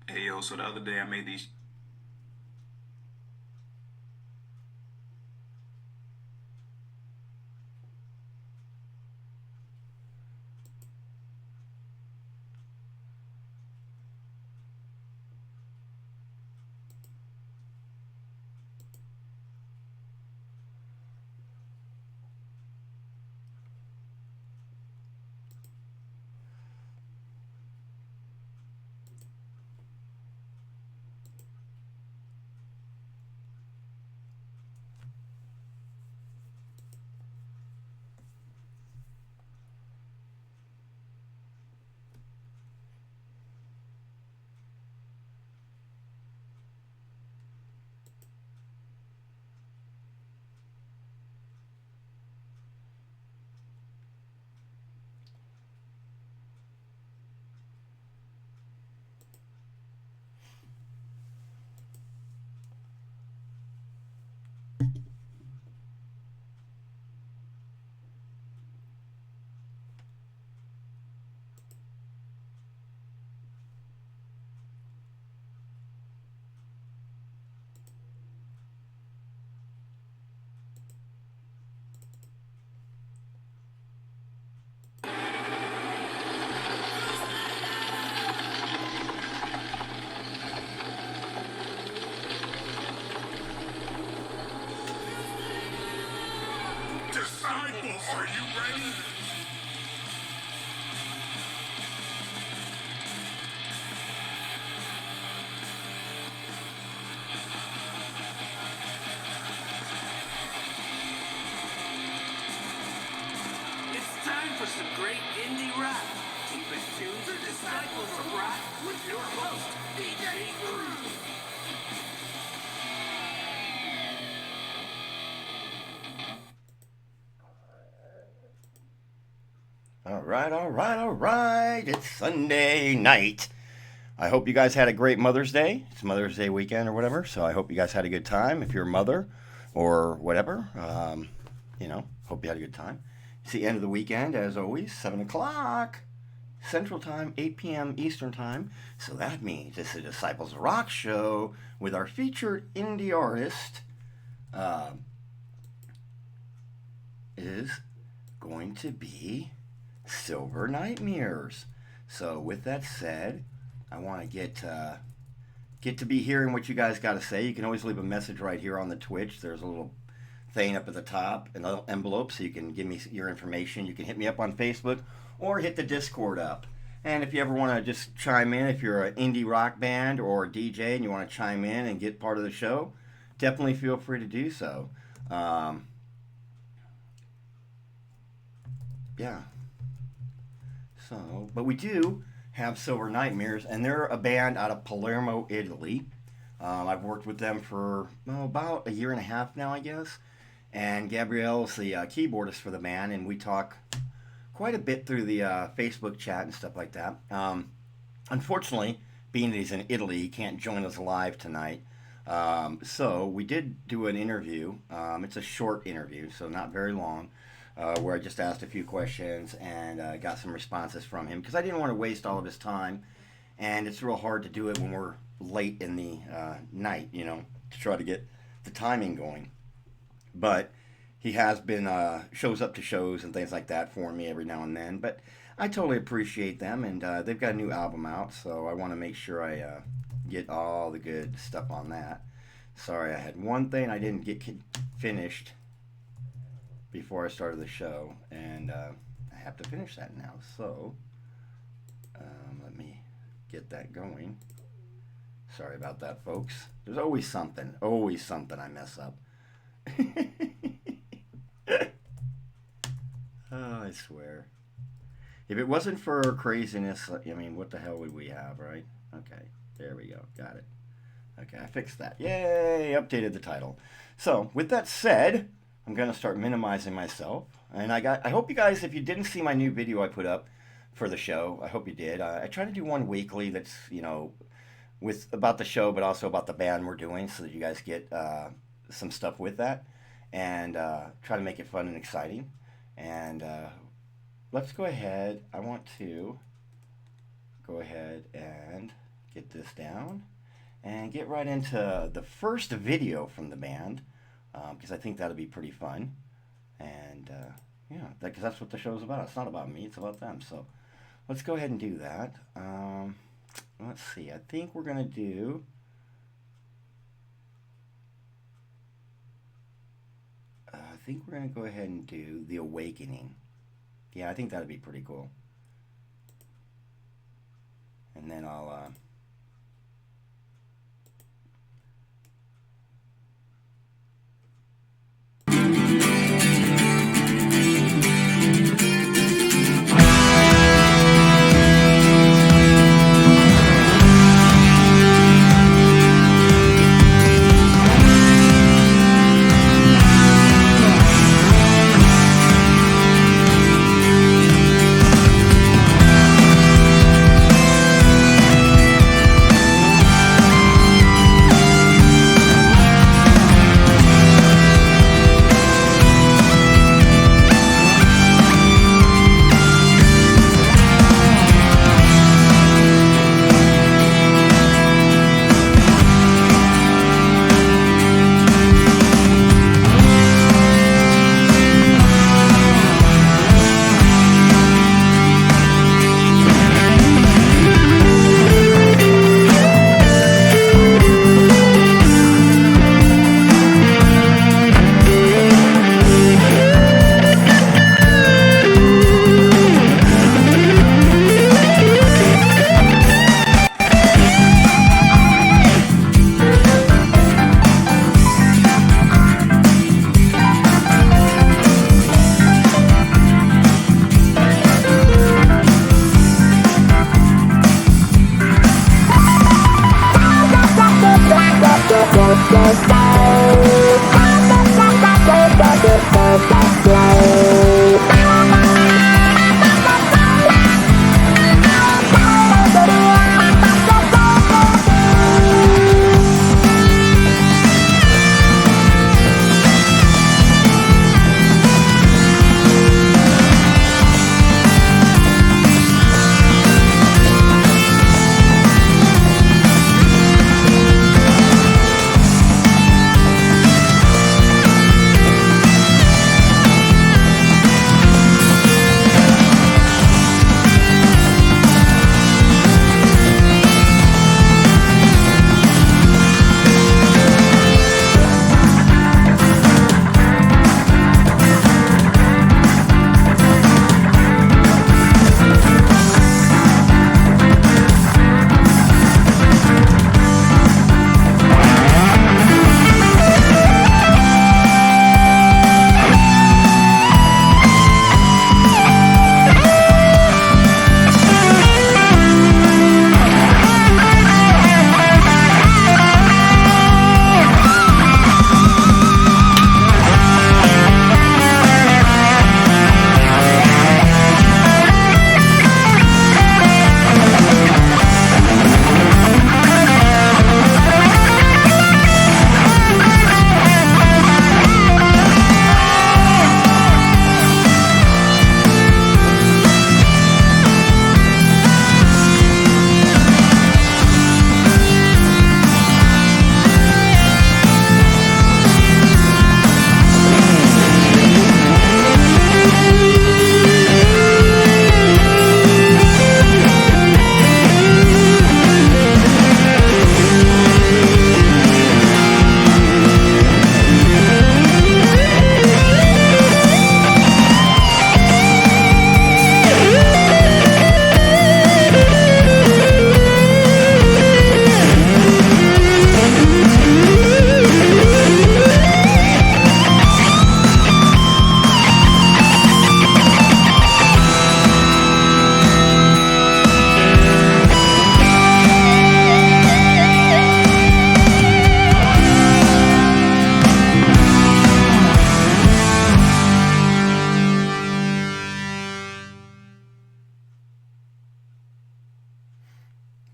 Hey yo, so the other day I made these. Disciples, are you ready? It's time for some great indie rock. Keep it tuned to Disciples of Rock with your host, DJ Groove. All right. It's Sunday night. I hope you guys had a great Mother's Day. It's Mother's Day weekend or whatever, so I hope you guys had a good time. If you're a mother or whatever, hope you had a good time. It's the end of the weekend, as always, 7 o'clock Central Time, 8 p.m. Eastern Time. So that means it's the Disciples of Rock show with our featured indie artist is going to be Silver Nightmares. So with that said, I want to get to be hearing what you guys got to say. You can always leave a message right here on the Twitch. There's a little thing up at the top, a little envelope, so you can give me your information. You can hit me up on Facebook or hit the Discord up. And if you ever want to just chime in, if you're an indie rock band or a DJ and you want to chime in and get part of the show, definitely feel free to do so. Yeah. So, but we do have Silver Nightmares, and they're a band out of Palermo, Italy. I've worked with them for about a year and a half now, I guess. And Gabrielle's the keyboardist for the band, and we talk quite a bit through the Facebook chat and stuff like that. Unfortunately, being that he's in Italy, he can't join us live tonight. So we did do an interview. It's a short interview, so not very long, where I just asked a few questions and got some responses from him because I didn't want to waste all of his time. And it's real hard to do it when we're late in the night, to try to get the timing going. But he has been shows up to shows and things like that for me every now and then. But I totally appreciate them, and they've got a new album out, so I want to make sure I get all the good stuff on that. Sorry, I had one thing I didn't get finished before I started the show, and I have to finish that now. So let me get that going. Sorry about that, folks. There's always something I mess up. Oh, I swear. If it wasn't for craziness, I mean, what the hell would we have, right? Okay, there we go. Got it. Okay, I fixed that. Yay! Updated the title. So, with that said, I'm going to start minimizing myself. And I hope you guys, if you didn't see my new video I put up for the show, I hope you did. I try to do one weekly that's, you know, about the show, but also about the band we're doing, so that you guys get some stuff with that. And try to make it fun and exciting. And let's go ahead. I want to go ahead and get this down and get right into the first video from the band, because I think that'll be pretty fun. And yeah, because that's what the show's about. It's not about me, it's about them. So let's go ahead and do that. Let's see, I think we're going to do... I think we're going to go ahead and do The Awakening. Yeah, I think that'd be pretty cool. And then I'll...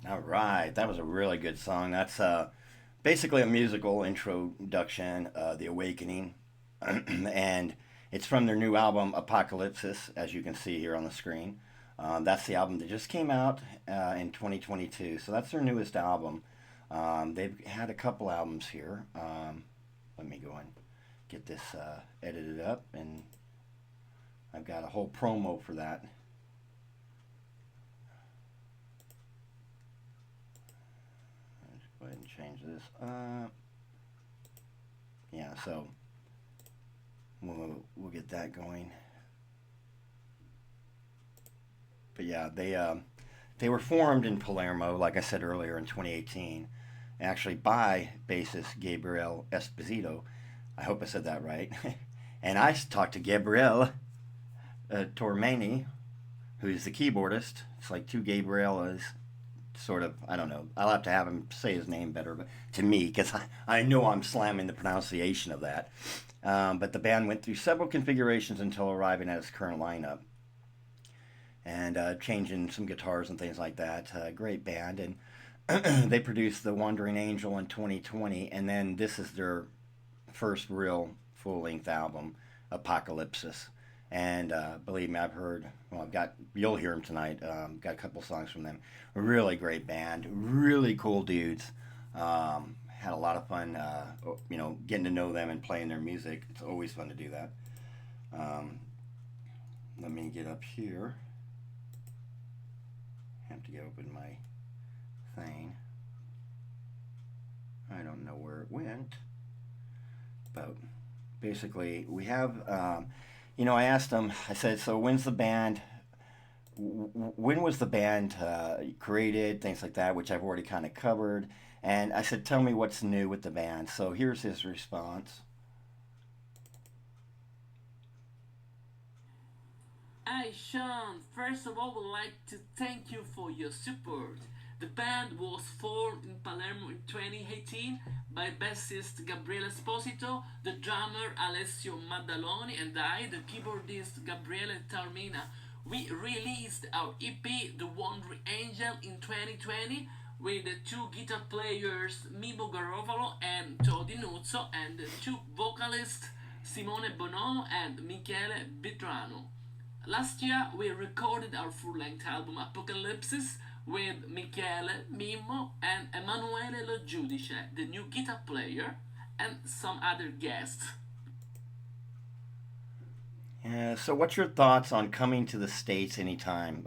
All right, that was a really good song. That's basically a musical introduction, The Awakening, and it's from their new album Apocalypsis, as you can see here on the screen. That's the album that just came out in 2022, so that's their newest album. They've had a couple albums here. Let me go and get this edited up, and I've got a whole promo for that. Let's go ahead and change this up. Yeah, so we'll get that going. But yeah, they were formed in Palermo, like I said earlier, in 2018, actually by bassist Gabriel Esposito. I hope I said that right. And I talked to Gabriel Tormeni, who's the keyboardist. It's like two Gabrielas, sort of. I don't know. I'll have to have him say his name better, but to me, because I know I'm slamming the pronunciation of that. But the band went through several configurations until arriving at its current lineup, and changing some guitars and things like that. Great band, and they produced The Wandering Angel in 2020, and then this is their first real full-length album, Apocalypsis. And believe me, I've heard, well, you'll hear them tonight, got a couple songs from them. A really great band, really cool dudes. Had a lot of fun, getting to know them and playing their music. It's always fun to do that. Let me get up here. Have to get open my thing. I don't know where it went, but basically we have, I asked them, I said, so when was the band created, things like that, which I've already kind of covered. And I said, tell me what's new with the band. So here's his response. Hi Sean, first of all would like to thank you for your support. The band was formed in Palermo in 2018 by bassist Gabriele Esposito, the drummer Alessio Maddaloni, and I, the keyboardist Gabriele Taormina. We released our EP, The Wandering Angel, in 2020 with the two guitar players Mimo Garovalo and Todi Nuzzo, and the two vocalists Simone Bonomo and Michele Bitrano. Last year we recorded our full-length album Apocalypsis with Michele, Mimmo and Emanuele Lo Giudice, the new guitar player, and some other guests. Yeah, so what's your thoughts on coming to the States anytime?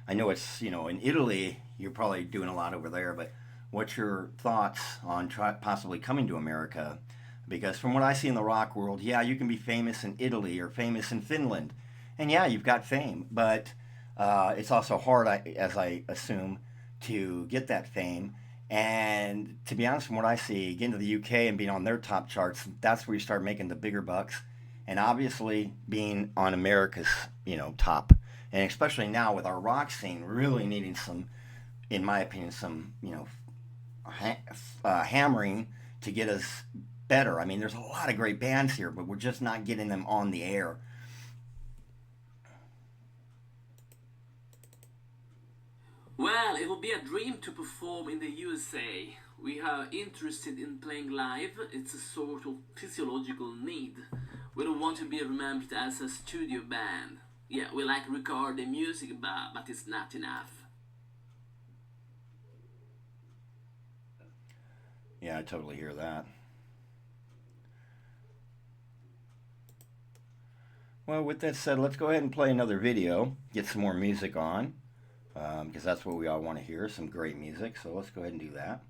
I know it's, in Italy, you're probably doing a lot over there, but what's your thoughts on possibly coming to America? Because from what I see in the rock world, yeah, you can be famous in Italy or famous in Finland. And yeah, you've got fame, but it's also hard, as I assume, to get that fame. And to be honest, from what I see, getting to the UK and being on their top charts, that's where you start making the bigger bucks. And obviously being on America's, top. And especially now with our rock scene really needing some, in my opinion, some, hammering to get us better. I mean, there's a lot of great bands here, but we're just not getting them on the air. Well, it would be a dream to perform in the USA. We are interested in playing live. It's a sort of physiological need. We don't want to be remembered as a studio band. Yeah, we like recording music, but it's not enough. Yeah, I totally hear that. Well, with that said, let's go ahead and play another video, get some more music on, because that's what we all want to hear, some great music. So let's go ahead and do that.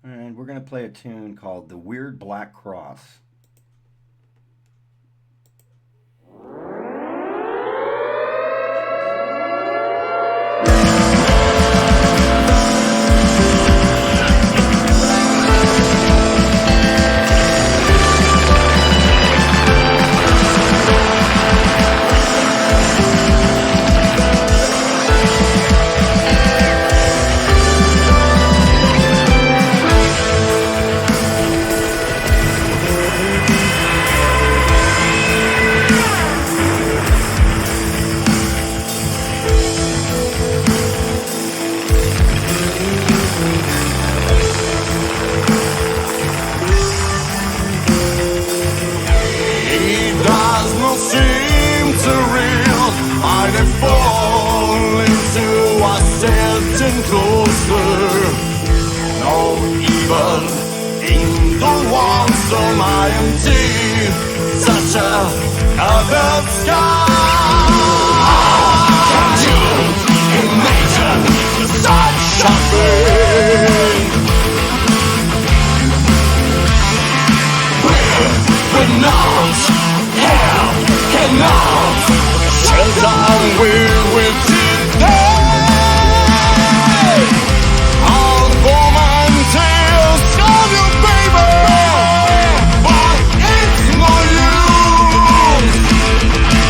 And we're going to play a tune called The Weird Black Cross. surreal. I fall into a certain closer. No evil in the walls of my empty, such a covered sky. Can you imagine such a thing? We're not, hell cannot shelter with today. All woman tales of you, baby, but it's no use.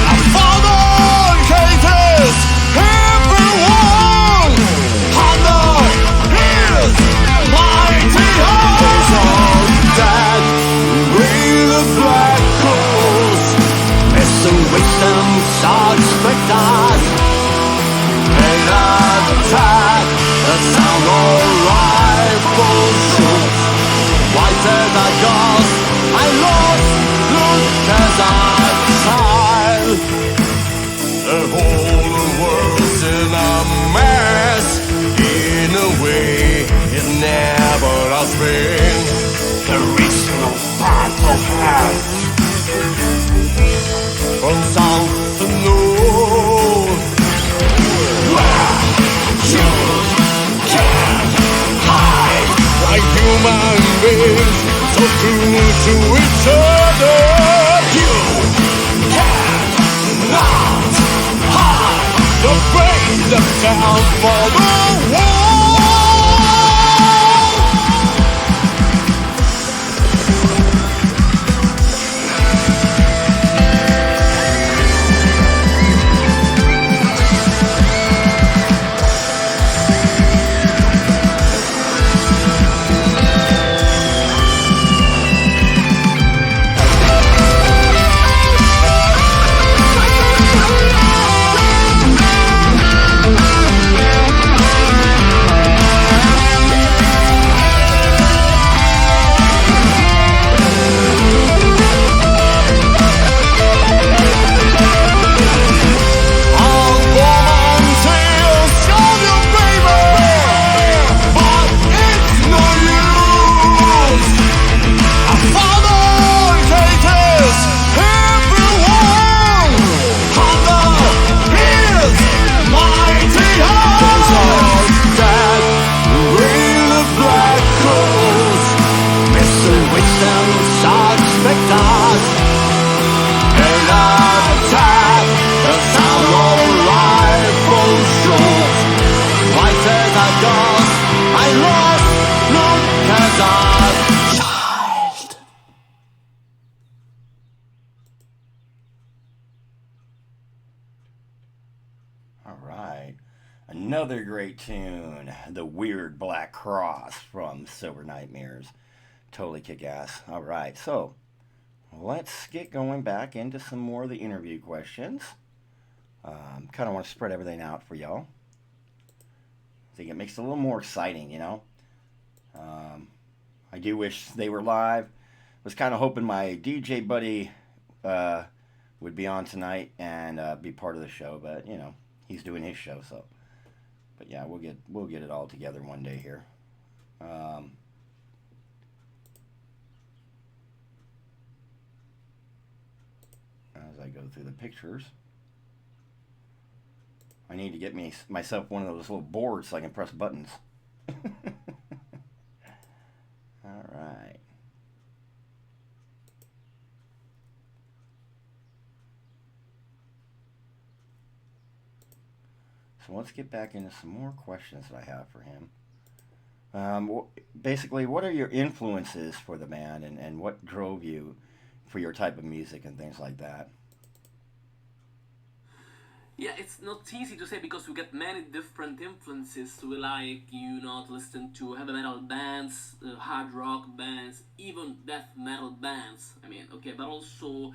I follow cases, everyone under his mighty hands. That with the black holes, messing with them such spectacles. And attack the sound of rifle shots. White as a ghost, I lost, look as a child. The whole world's in a mess, in a way it never has been. There is no path to hell. From south to north, where you can't hide. Like human beings, so true to each other. You cannot hide. The break them down for the war. Another great tune, The Weird Black Cross from Silver Nightmares. Totally kick-ass. All right, so let's get going back into some more of the interview questions. Kind of want to spread everything out for y'all. I think it makes it a little more exciting, you know. I do wish they were live. Was kind of hoping my DJ buddy would be on tonight and be part of the show, but you know, he's doing his show, so. But yeah, we'll get it all together one day here. As I go through the pictures, I need to get myself one of those little boards so I can press buttons. All right. So let's get back into some more questions that I have for him. Basically, what are your influences for the band, and what drove you for your type of music and things like that? Yeah, it's not easy to say because we get many different influences. We like, you know, to listen to heavy metal bands, hard rock bands, even death metal bands. I mean, okay, but also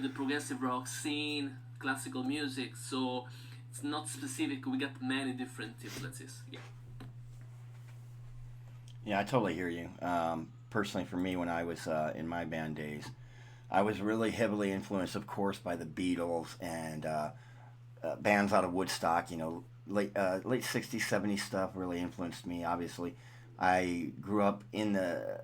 the progressive rock scene, classical music. So it's not specific. We get many different influences. Yeah. Yeah, I totally hear you. Personally, for me, when I was in my band days, I was really heavily influenced, of course, by the Beatles and bands out of Woodstock. You know, late 60s, 70s stuff really influenced me. Obviously, I grew up in the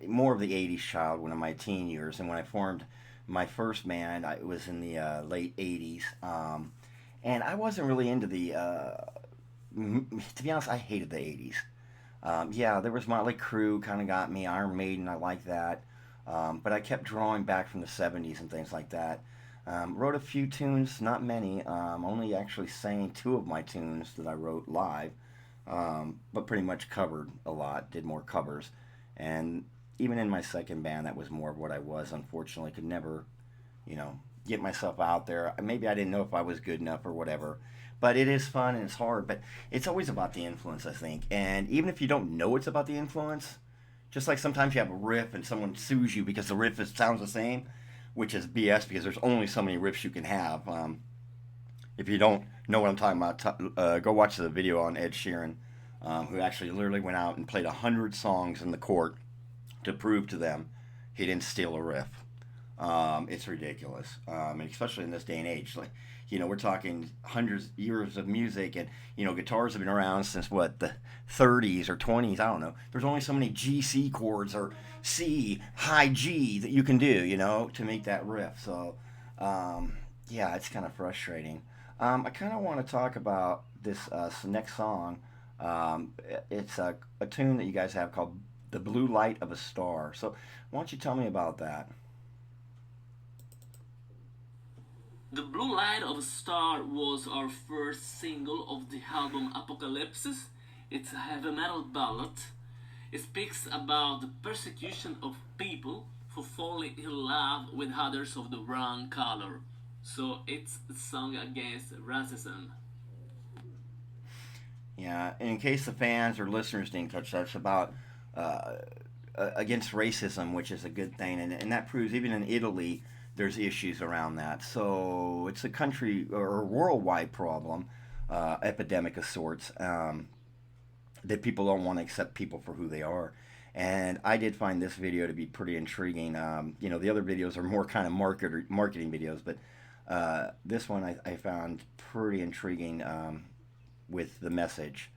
more of the 80s child when in my teen years, and when I formed my first band, it was in the late 80s. And I wasn't really into the, to be honest, I hated the 80s. Yeah, there was Motley Crue, kind of got me, Iron Maiden, I like that. But I kept drawing back from the 70s and things like that. Wrote a few tunes, not many, only actually sang 2 of my tunes that I wrote live, but pretty much covered a lot, did more covers. And even in my second band, that was more of what I was, unfortunately. Could never, you know, get myself out there. Maybe I didn't know if I was good enough or whatever. But it is fun and it's hard, but it's always about the influence, I think. And even if you don't know it's about the influence, just like sometimes you have a riff and someone sues you because the riff sounds the same, which is BS because there's only so many riffs you can have. If you don't know what I'm talking about, go watch the video on Ed Sheeran, who actually literally went out and played 100 songs in the court to prove to them he didn't steal a riff. It's ridiculous, and especially in this day and age. Like, you know, we're talking hundreds of years of music, and you know, guitars have been around since what, the 30s or 20s. I don't know. There's only so many G C chords or C high G that you can do, you know, to make that riff. So, yeah, it's kind of frustrating. I kind of want to talk about this next song. It's a tune that you guys have called "The Blue Light of a Star." So, why don't you tell me about that? The Blue Light of a Star was our first single of the album Apocalypse. It's a heavy metal ballad. It speaks about the persecution of people for falling in love with others of the wrong color. So it's a song against racism. Yeah, and in case the fans or listeners didn't catch that, it's about against racism, which is a good thing, and that proves even in Italy there's issues around that. So it's a country or worldwide problem, epidemic of sorts, that people don't want to accept people for who they are. And I did find this video to be pretty intriguing. You know, the other videos are more kind of marketing videos, but this one I found pretty intriguing with the message.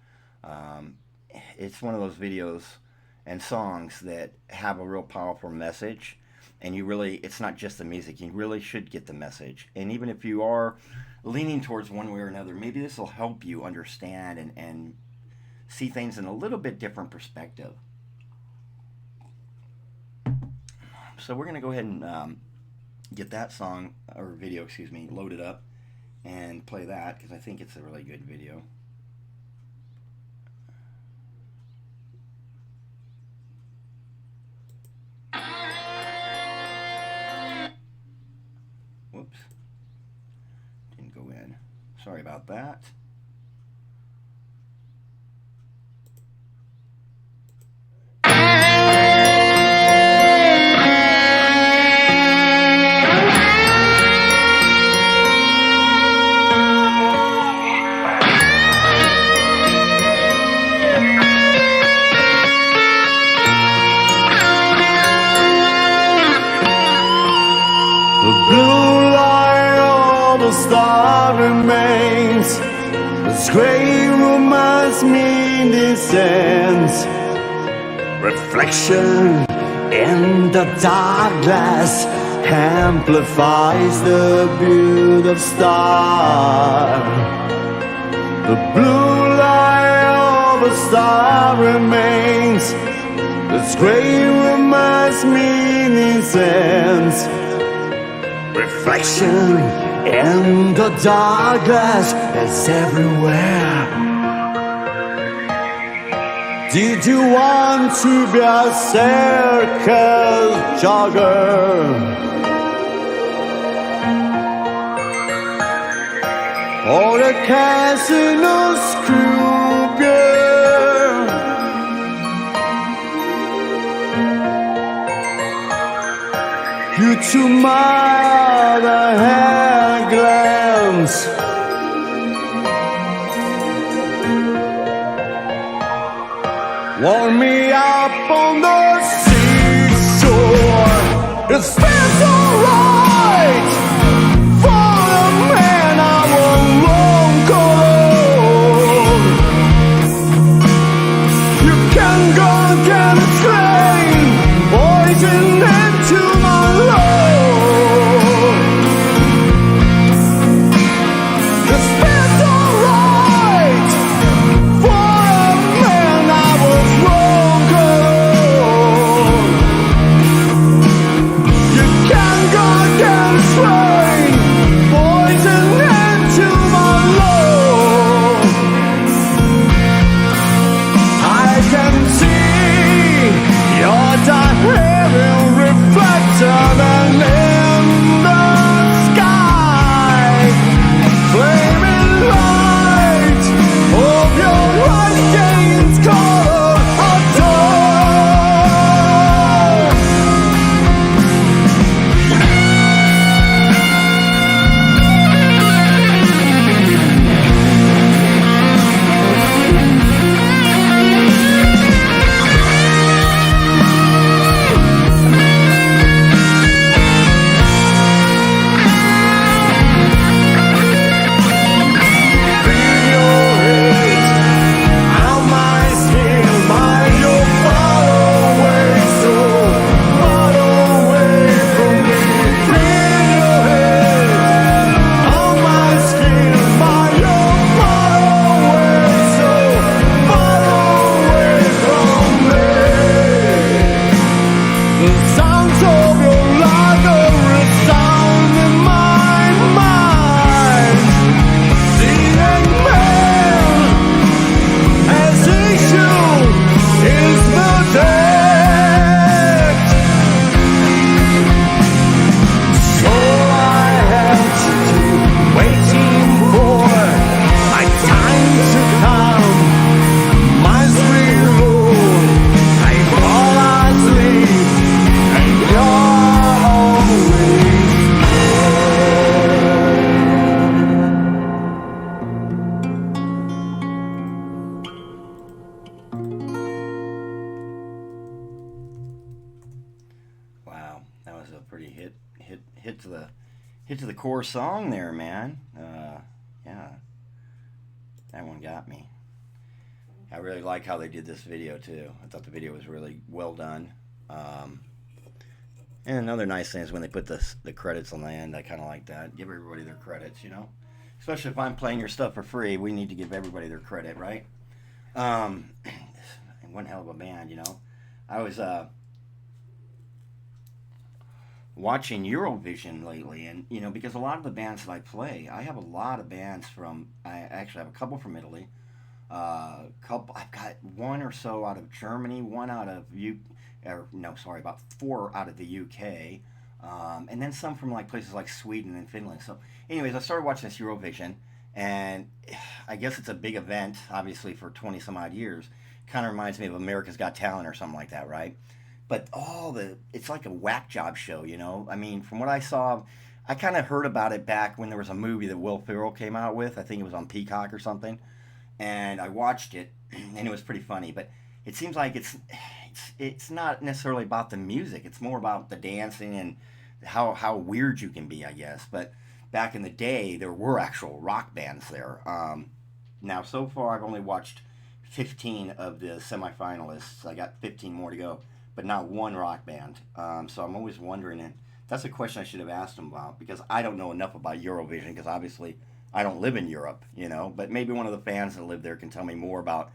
It's one of those videos and songs that have a real powerful message. And you really, it's not just the music, you really should get the message. And even if you are leaning towards one way or another, maybe this will help you understand and see things in a little bit different perspective. So we're going to go ahead and get that song, or video, excuse me, loaded up and play that, because I think it's a really good video. Whoops. Didn't go in. Sorry about that. Star remains, this gray reminds me descends. Reflection in the dark glass amplifies the beauty of star. The blue light of a star remains, this gray reminds me descends. Reflection in the dark glass is everywhere. Did you want to be a circus jogger? Or a casino screw girl? You too might have had a glance. Warm me up on the seashore. It's special. pretty hit to the core song there, man. Yeah, that one got me. I really like how they did this video too. I thought the video was really well done. And another nice thing is when they put the credits on the end. I kind of like that. Give everybody their credits, you know. Especially if I'm playing your stuff for free, we need to give everybody their credit, right? One hell of a band, you know. I was watching Eurovision lately, and you know, because a lot of the bands that I play, I have a lot of bands from. I actually have a couple from Italy. I've got one or so out of Germany, one out of about 4 out of the UK, and then some from like places like Sweden and Finland. So, anyways, I started watching this Eurovision, and I guess it's a big event, obviously for 20 some odd years. Kind of reminds me of America's Got Talent or something like that, right? But it's like a whack job show, you know. I mean, from what I saw, I kind of heard about it back when there was a movie that Will Ferrell came out with. I think it was on Peacock or something. And I watched it, and it was pretty funny. But it seems like it's not necessarily about the music. It's more about the dancing and how weird you can be, I guess. But back in the day, there were actual rock bands there. Now, so far, I've only watched 15 of the semifinalists. I got 15 more to go, but not one rock band. So I'm always wondering, and that's a question I should have asked them about, because I don't know enough about Eurovision, because obviously I don't live in Europe, you know, but maybe one of the fans that live there can tell me more about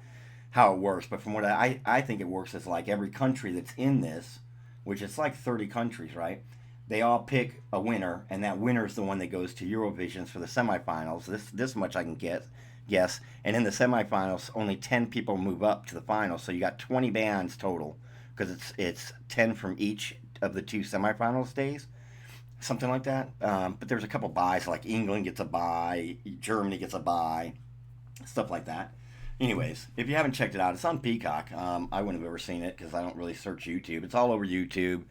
how it works. But from what I think it works is like every country that's in this, which is like 30 countries, right? They all pick a winner, and that winner is the one that goes to Eurovision for the semifinals. This much I can guess. And in the semifinals, only 10 people move up to the finals. So you got 20 bands total, because it's 10 from each of the 2 semifinals days. Something like that. But there's a couple buys, like England gets a buy, Germany gets a buy, stuff like that. Anyways, if you haven't checked it out, it's on Peacock. I wouldn't have ever seen it because I don't really search YouTube. It's all over YouTube,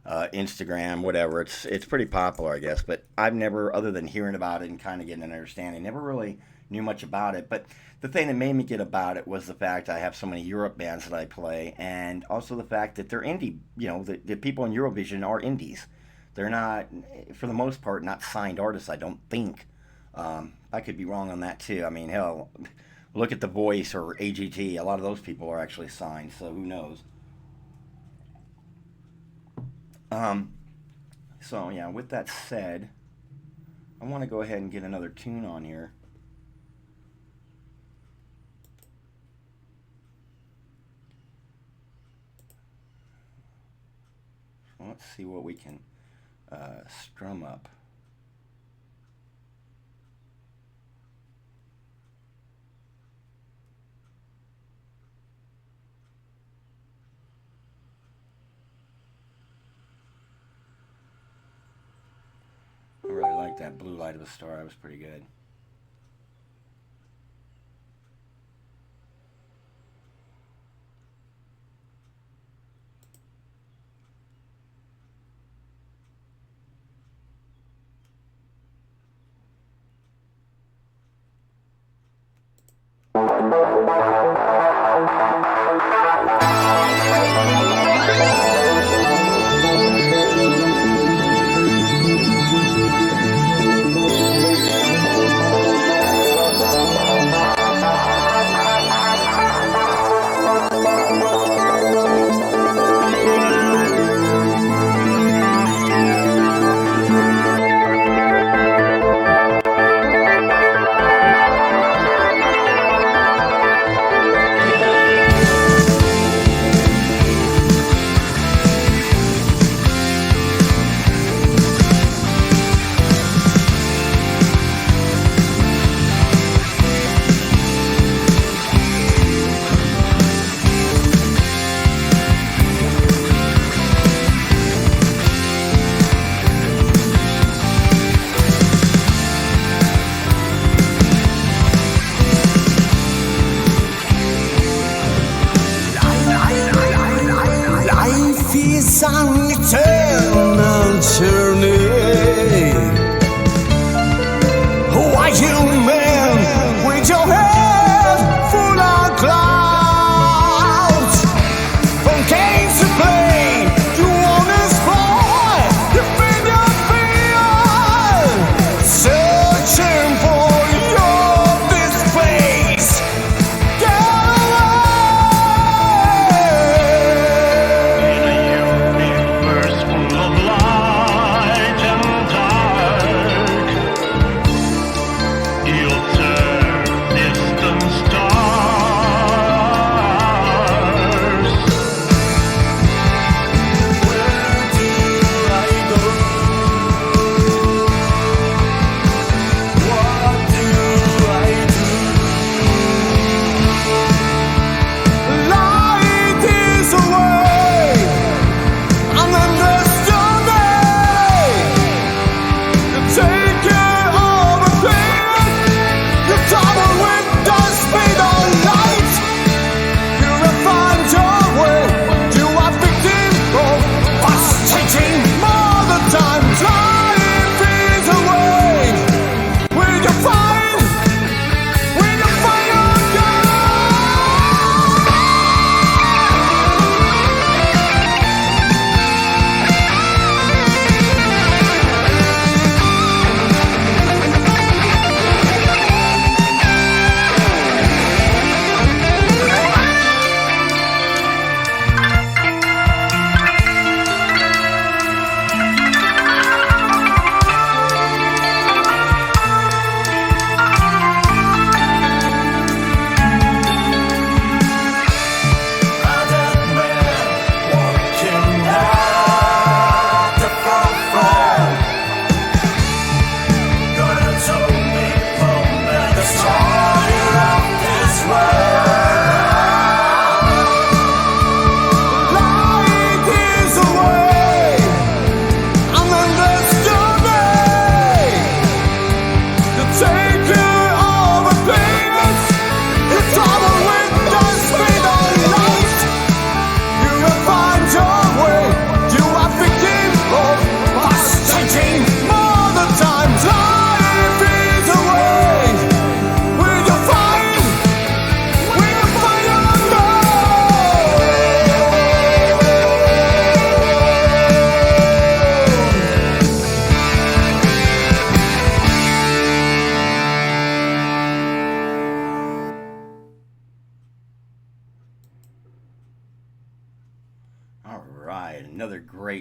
Instagram, whatever. It's pretty popular, I guess. But I've never, other than hearing about it and kind of getting an understanding, never really knew much about it. But the thing that made me get about it was the fact I have so many Europe bands that I play, and also the fact that they're indie. You know, the people in Eurovision are indies. They're not, for the most part, not signed artists, I don't think. I could be wrong on that, too. I mean, hell, look at The Voice or AGT. A lot of those people are actually signed, so who knows. So, yeah, with that said, I want to go ahead and get another tune on here. So let's see what we can strum up. I really like that Blue Light of a Star. That was pretty good.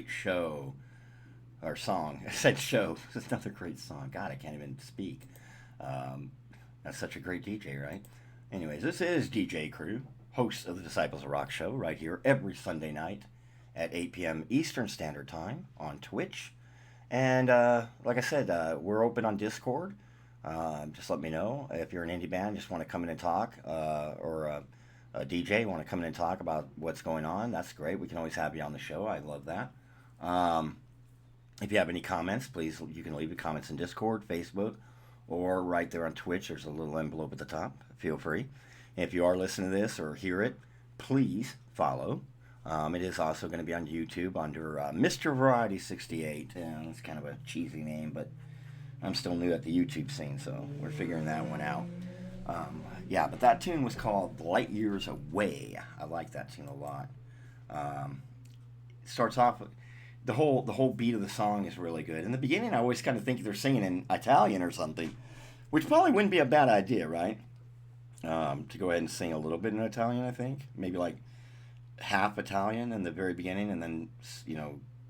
great show. Or song. I said show. It's another great song. God, I can't even speak. That's such a great DJ, right? Anyways, this is DJ Crew, host of the Disciples of Rock show, right here every Sunday night at 8 p.m. Eastern Standard Time on Twitch. And like I said, we're open on Discord. Just let me know if you're an indie band, just want to come in and talk, or a DJ want to come in and talk about what's going on. That's great. We can always have you on the show. I love that. If you have any comments, please, you can leave the comments in Discord, Facebook, or right there on Twitch. There's a little envelope at the top. Feel free. If you are listening to this or hear it, please follow. It is also going to be on YouTube under Mr. Variety 68. It's kind of a cheesy name, but I'm still new at the YouTube scene, so we're figuring that one out. Yeah, but that tune was called Light Years Away. I like that tune a lot. It starts off, the whole beat of the song is really good. In the beginning, I always kind of think they're singing in Italian or something, which probably wouldn't be a bad idea, right? To go ahead and sing a little bit in Italian, I think. Maybe like half Italian in the very beginning, and then,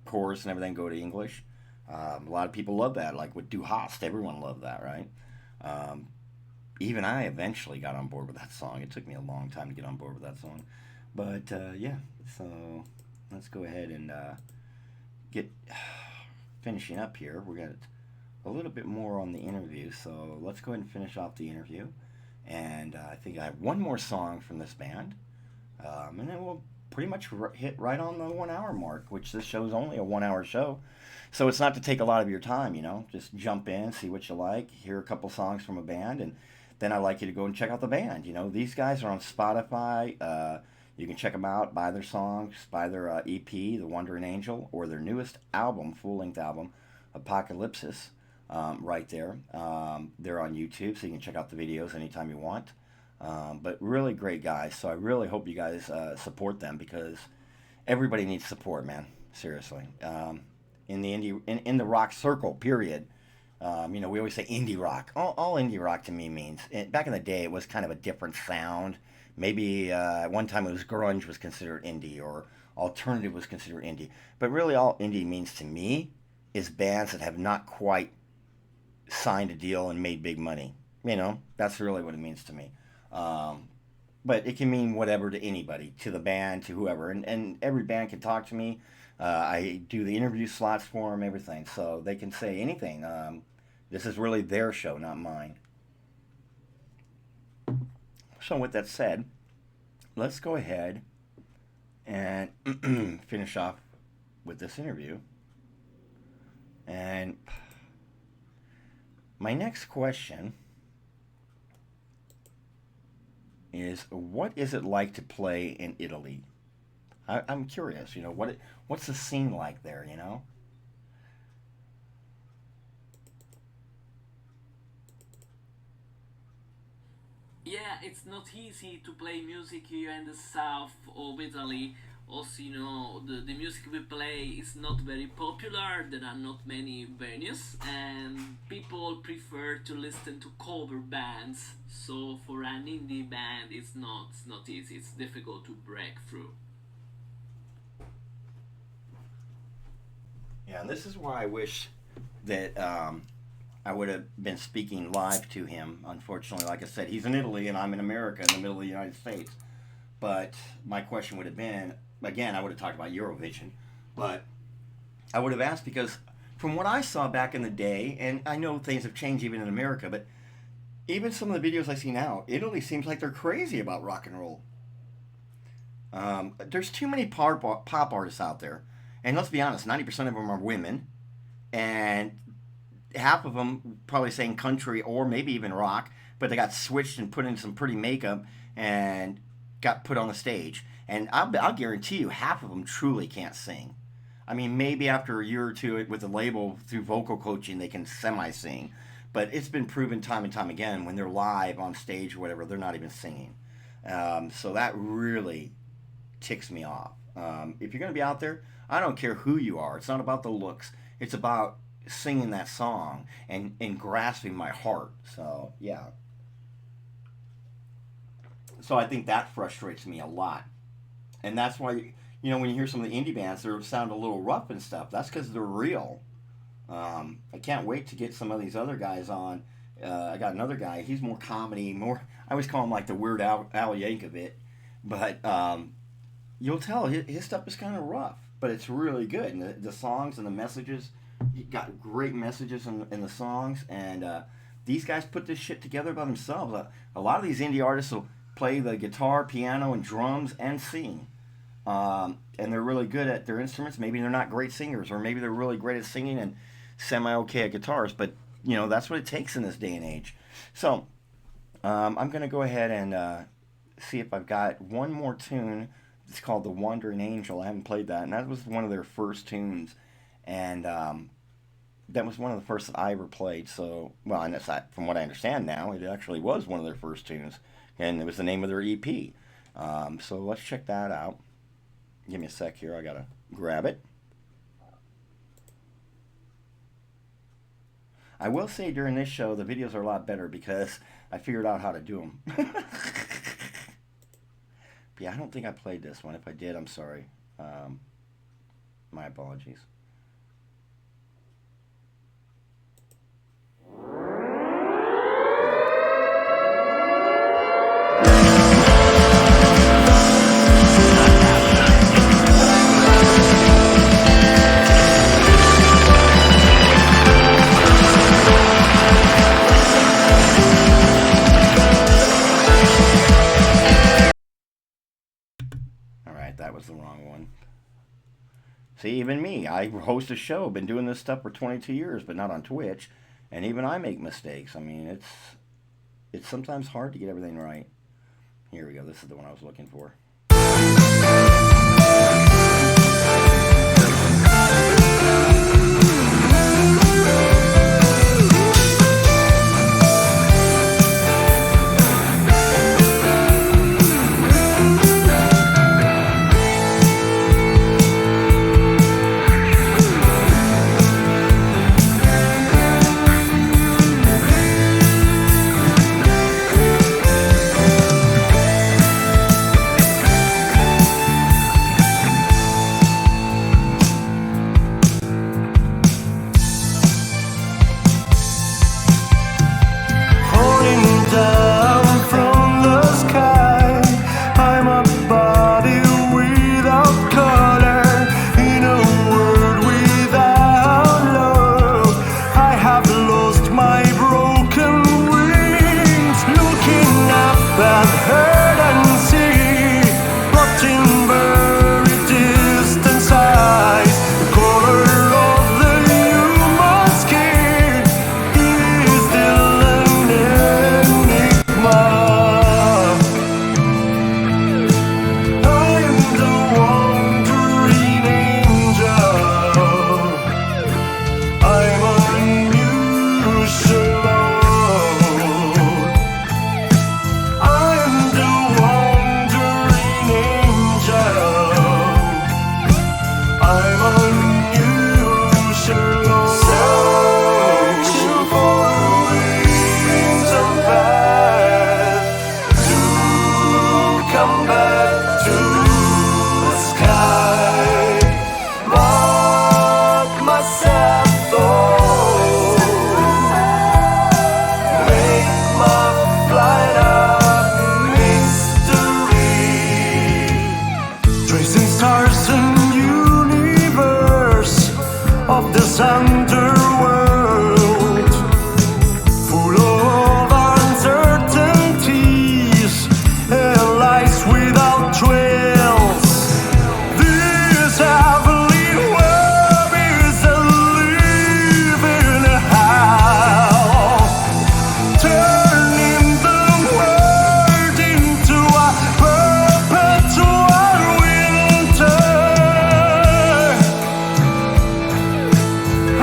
chorus and everything go to English. A lot of people love that, like with Du Hast. Everyone loved that, right? Even I eventually got on board with that song. It took me a long time to get on board with that song. But, yeah, so let's go ahead and get finishing up here. We got a little bit more on the interview, so let's go ahead and finish off the interview. And I think I have one more song from this band, and then we'll pretty much hit right on the 1 hour mark, which this show is only a 1 hour show. So it's not to take a lot of your time, just jump in, see what you like, hear a couple songs from a band, and then I'd like you to go and check out the band. These guys are on Spotify. You can check them out, buy their songs, buy their EP, The Wandering Angel, or their newest album, full-length album, Apocalypsis, right there. They're on YouTube, so you can check out the videos anytime you want. But really great guys, so I really hope you guys support them, because everybody needs support, man. Seriously. In the in the rock circle, period. We always say indie rock. All indie rock to me means, back in the day, it was kind of a different sound. Maybe at one time it was grunge was considered indie, or alternative was considered indie. But really all indie means to me is bands that have not quite signed a deal and made big money. That's really what it means to me. But it can mean whatever to anybody, to the band, to whoever. And every band can talk to me. I do the interview slots for them, everything. So they can say anything. This is really their show, not mine. So with that said, let's go ahead and finish off with this interview. And my next question is, what is it like to play in Italy? I'm curious, what's the scene like there, Yeah, it's not easy to play music here in the south of Italy. Also, the music we play is not very popular. There are not many venues, and people prefer to listen to cover bands. So for an indie band, it's not easy. It's difficult to break through. Yeah, and this is why I wish that I would have been speaking live to him. Unfortunately, like I said, he's in Italy and I'm in America, in the middle of the United States. But my question would have been, again, I would have talked about Eurovision, but I would have asked, because from what I saw back in the day, and I know things have changed even in America, but even some of the videos I see now, Italy seems like they're crazy about rock and roll. There's too many pop artists out there. And let's be honest, 90% of them are women, and half of them probably saying country or maybe even rock, but they got switched and put in some pretty makeup and got put on the stage. And I'll guarantee you, half of them truly can't sing. I mean, maybe after a year or two with the label, through vocal coaching, they can semi-sing. But it's been proven time and time again, when they're live on stage or whatever, they're not even singing. So that really ticks me off. If you're going to be out there, I don't care who you are. It's not about the looks. It's about singing that song and grasping my heart. So, yeah. So I think that frustrates me a lot. And that's why you know, when you hear some of the indie bands, they sound a little rough and stuff. That's because they're real. I can't wait to get some of these other guys on. I got another guy. He's more comedy, more. I always call him like the Weird Al Yankovic, but you'll tell his stuff is kind of rough, but it's really good. And the songs and the messages, you got great messages in the songs, and these guys put this shit together by themselves. A lot of these indie artists will play the guitar, piano, and drums and sing. And they're really good at their instruments. Maybe they're not great singers, or maybe they're really great at singing and semi-okay at guitars, but you know, that's what it takes in this day and age. So I'm going to go ahead and see if I've got one more tune. It's called The Wandering Angel. I haven't played that, and that was one of their first tunes, and that was one of the first that I ever played. So, well, and that's not, from what I understand now, it actually was one of their first tunes, and it was the name of their EP. So let's check that out. Give me a sec here. I got to grab it. I will say during this show, the videos are a lot better because I figured out how to do them. But yeah, I don't think I played this one. If I did, I'm sorry. My apologies. That was the wrong one. See, even me, I host a show, been doing this stuff for 22 years, but not on Twitch, and even I make mistakes. I mean, it's sometimes hard to get everything right. Here we go. This is the one I was looking for.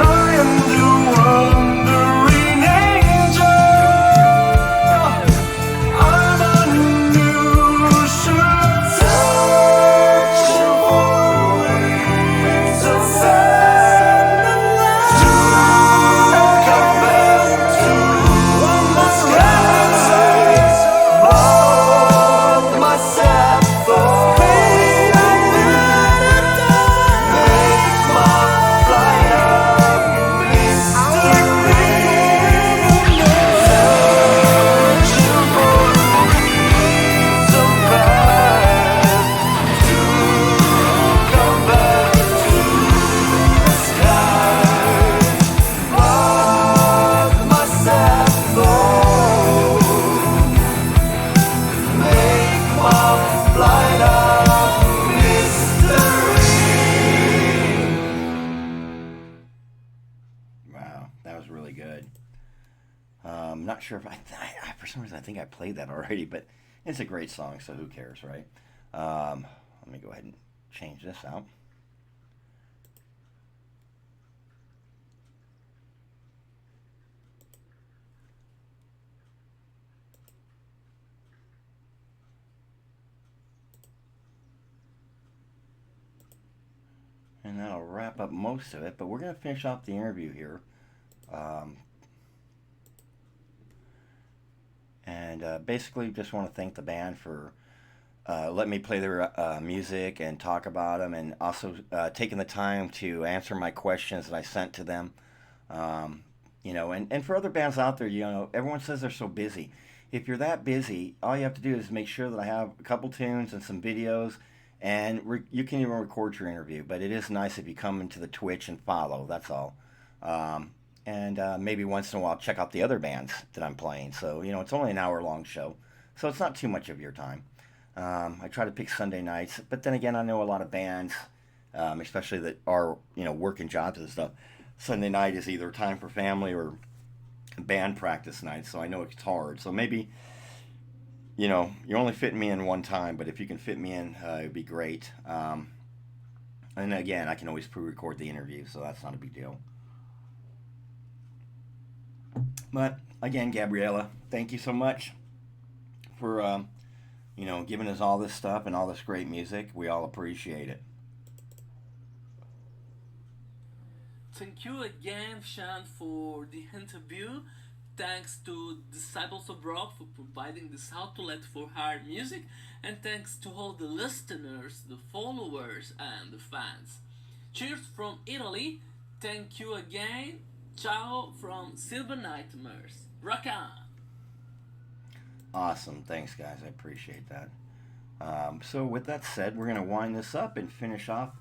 I really good. Not sure if for some reason I think I played that already, but it's a great song, so who cares, right? Let me go ahead and change this out. And that'll wrap up most of it, but we're going to finish off the interview here. Basically just want to thank the band for letting me play their music and talk about them, and also taking the time to answer my questions that I sent to them. And for other bands out there, everyone says they're so busy. If you're that busy, all you have to do is make sure that I have a couple tunes and some videos, and you can even record your interview. But it is nice if you come into the Twitch and follow, that's all. Maybe once in a while check out the other bands that I'm playing. So, it's only an hour-long show, so it's not too much of your time. I try to pick Sunday nights, but then again, I know a lot of bands, especially that are, working jobs and stuff. Sunday night is either time for family or band practice night, so I know it's hard. So maybe, you're only fitting me in one time, but if you can fit me in, it'd be great. And again, I can always pre-record the interview, so that's not a big deal. But again, Gabriella, thank you so much for, giving us all this stuff and all this great music. We all appreciate it. Thank you again, Sean, for the interview. Thanks to Disciples of Rock for providing this outlet for her music, and thanks to all the listeners, the followers, and the fans. Cheers from Italy. Thank you again. Ciao from Silver Nightmares. Rock on! Awesome. Thanks, guys. I appreciate that. So with that said, we're going to wind this up and finish off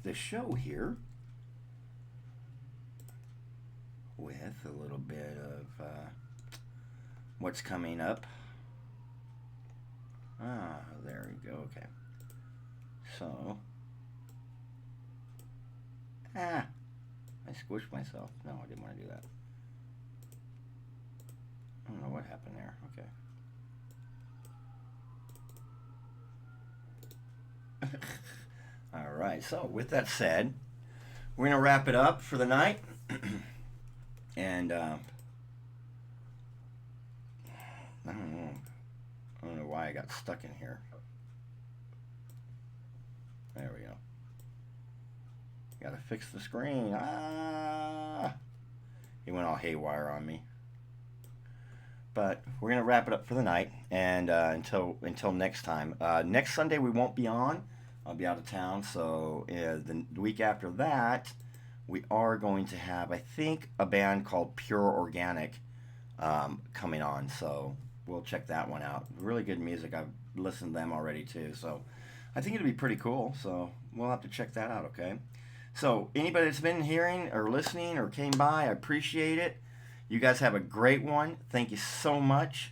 the show here with a little bit of what's coming up. There we go. Okay. So, I squished myself. No, I didn't want to do that. I don't know what happened there. Okay. All right. So, with that said, we're going to wrap it up for the night. And I don't know why I got stuck in here. There we go. Gotta fix the screen. It went all haywire on me. But we're gonna wrap it up for the night, and until next time. Next Sunday we won't be on. I'll be out of town. So the week after that, we are going to have, I think, a band called Pure Organic coming on. So we'll check that one out. Really good music. I've listened to them already too. So I think it'll be pretty cool. So we'll have to check that out, okay? So anybody that's been hearing or listening or came by, I appreciate it. You guys have a great one. Thank you so much.